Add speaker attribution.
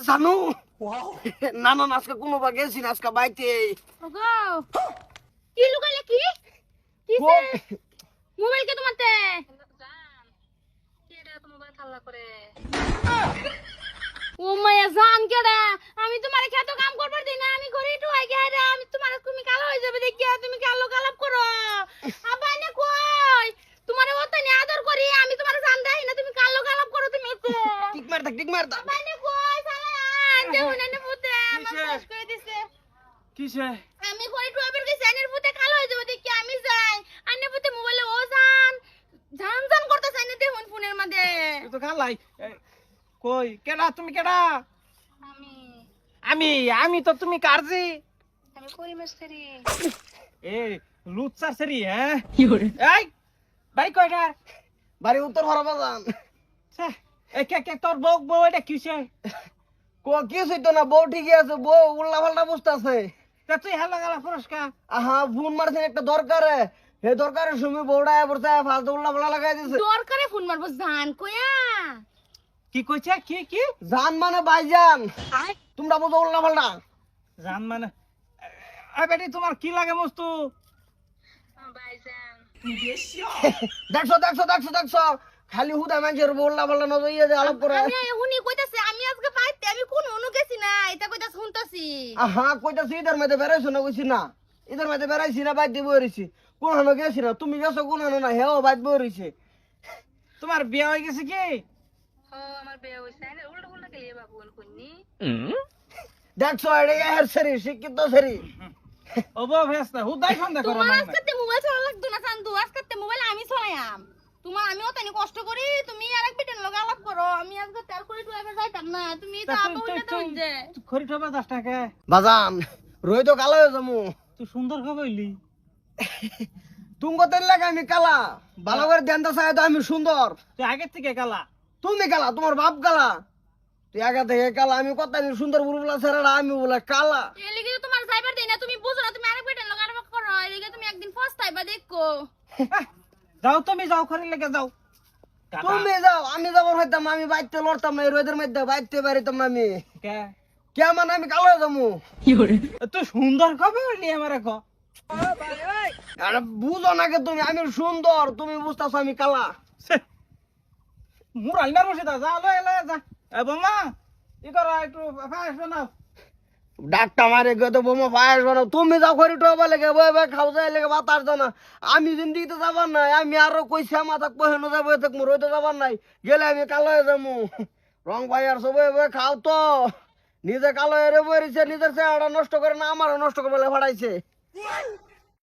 Speaker 1: জানো না না আজকে কোনো বা গেছি না আজকে বাইতে
Speaker 2: ওগো কি লুকাইলে কি কিসে মোবাইল কে তোমারতে জান কি এটা তো মোবাইল খাল্লা করে ও মায়া জান কেডা আমি তোমারে কত কাম করবার দিই না আমি করি তো আগে রে আমি তোমারে তুমি কালো হয়ে যাবে দেখিয়া তুমি কালো কালাপ করো আব্বা নে কই তোমারে ওতনে আদর করি আমি তোমারে জান দেই না তুমি কালো কালাপ করো তুমি এতে
Speaker 1: টিক মার দা
Speaker 2: আব্বা নে কই সালা দেও না নে পুতে আমার শেষ করে দিছে
Speaker 1: কিসে
Speaker 2: আমি কই ড্রাইভার কে জানের পুতে কালো হয়ে যাবে দেখি আমি যাই আন্নে পুতে মোবাইলে ও জান জান জান করতে চাই না দেখুন ফোনের মধ্যে
Speaker 3: তুই তো খালাই কই কেডা তুমি কেডা
Speaker 2: আমি
Speaker 3: আমি আমি তো তুমি কারজি
Speaker 2: আমি করি মিস্ত্রি
Speaker 3: এ লুচ্চার সেরি হ্যাঁ এই বাড়ি কয়টা
Speaker 1: বাড়ি উত্তর হরবাজান
Speaker 3: এ কে কে তোর বউ বউ এটা কিসে
Speaker 1: কি হইতো না বউ ঠিকই আছে বউ উল্লা পাল্টা বুঝতেছে
Speaker 3: তা তুই হেলা গেলা পুরস্কার
Speaker 1: আহা ফোন মারছেন একটা দরকারে হে দরকারের সময় বউটা পড়ছে ফালতু উল্লা পাল্লা লাগাই দিছে
Speaker 2: দরকারে ফোন মারবো জান কইয়া
Speaker 3: কি কইছে কি কি
Speaker 1: জান মানে ভাইজান তোমরা বুঝো উল্লা পাল্টা
Speaker 3: জান মানে আই বেটি তোমার কি লাগে মস্তু
Speaker 2: ভাইজান
Speaker 1: দেখছো খালি হুদা মানুষের উল্লা পাল্টা নজর ইয়ে যে আলাপ করে
Speaker 2: আমি উনি কইতাছে আমি আজকে পাইতে আমি কোন অনু গেছি না এটা কইতাছে শুনতাছি
Speaker 1: আহা কইতাছি ঈদের মধ্যে বেড়াইছো না কইছি না ঈদের মধ্যে বেড়াইছি না বাইতে বইছি কোন হানো গেছি না তুমি গেছো কোন হানো না হেও বাইতে বইছি
Speaker 3: তোমার বিয়ে হয়ে গেছে কি
Speaker 2: ও আমার বিয়ে হইছে না উল্টা উল্টা গেলি বাবু কোননি
Speaker 1: দেখছো এটা এর সেরি শিক্ষিত সেরি
Speaker 3: ও বউ ভেস্তা হুদাই সন্দেহ করো
Speaker 2: তোমার
Speaker 3: না
Speaker 2: আজকে মোবাইল চালা লাগতো না চান্দু আজকে মোবাইল আমি চালাইয়াম তোমার আমি অতনি কষ্ট করি তুমি আরেক বিটেন লগে আলাপ করো আমি আজকে তেল করে ড্রাইভার যাইতাম না তুমি তো আপা হইলে তো হইছে
Speaker 3: খড়ি ঠবা 10 টাকা
Speaker 1: বাজান রই তো কালো হয়ে যামু
Speaker 3: তুই সুন্দর খবইলি
Speaker 1: তুমি কত লাগে আমি কালা ভালো করে ধ্যান দাও তো আমি সুন্দর
Speaker 3: তুই আগে থেকে কালা
Speaker 1: তুমি কালা তোমার বাপ কালা তুই আগে থেকে কালা আমি কত সুন্দর বুলবুলা ছেড়া আমি বলে কালা
Speaker 2: এই লিগে তো তোমার যাইবার দেই না তুমি বুঝো না তুমি আরেক বিটেন লগে আলাপ করো এই লিগে তুমি একদিন পস্তাইবা দেখো
Speaker 3: যাও তুমি যাও খড়ি লেগে যাও
Speaker 1: তুমি যাও আমি যাবো হইতাম আমি বাইতে লড়তাম না এই রোদের মধ্যে বাইতে পারিতাম না আমি
Speaker 3: কে
Speaker 1: কেমন আমি কালো হয়ে যাবো
Speaker 3: তুই সুন্দর খবইলি আমারে ক
Speaker 1: আরে বুঝো না কে তুমি আমি সুন্দর তুমি বুঝতেছো আমি কালা
Speaker 3: মুরাল না বসে যা লয়ে লয়ে যা এ বোমা ই করো একটু ফাইস বানাও
Speaker 1: ডাকটা মারে গে তো বোমা ফায়ার বানাও তুমি যাও খড়ি টোবা লেগে বই বই খাও যায় লেগে বাতার জানা আমি জিন্দিগিতে যাবার নাই আমি আরো কইছি মাথাক পহেনো যাবো এতে রইতে যাবার নাই গেলে আমি কালো হয়ে যাবো রং ভাই আর সবাই বই খাও তো নিজে কালো হয়ে বইছে নিজের চেহারা নষ্ট করে না আমারও নষ্ট করে বলে ফাটাইছে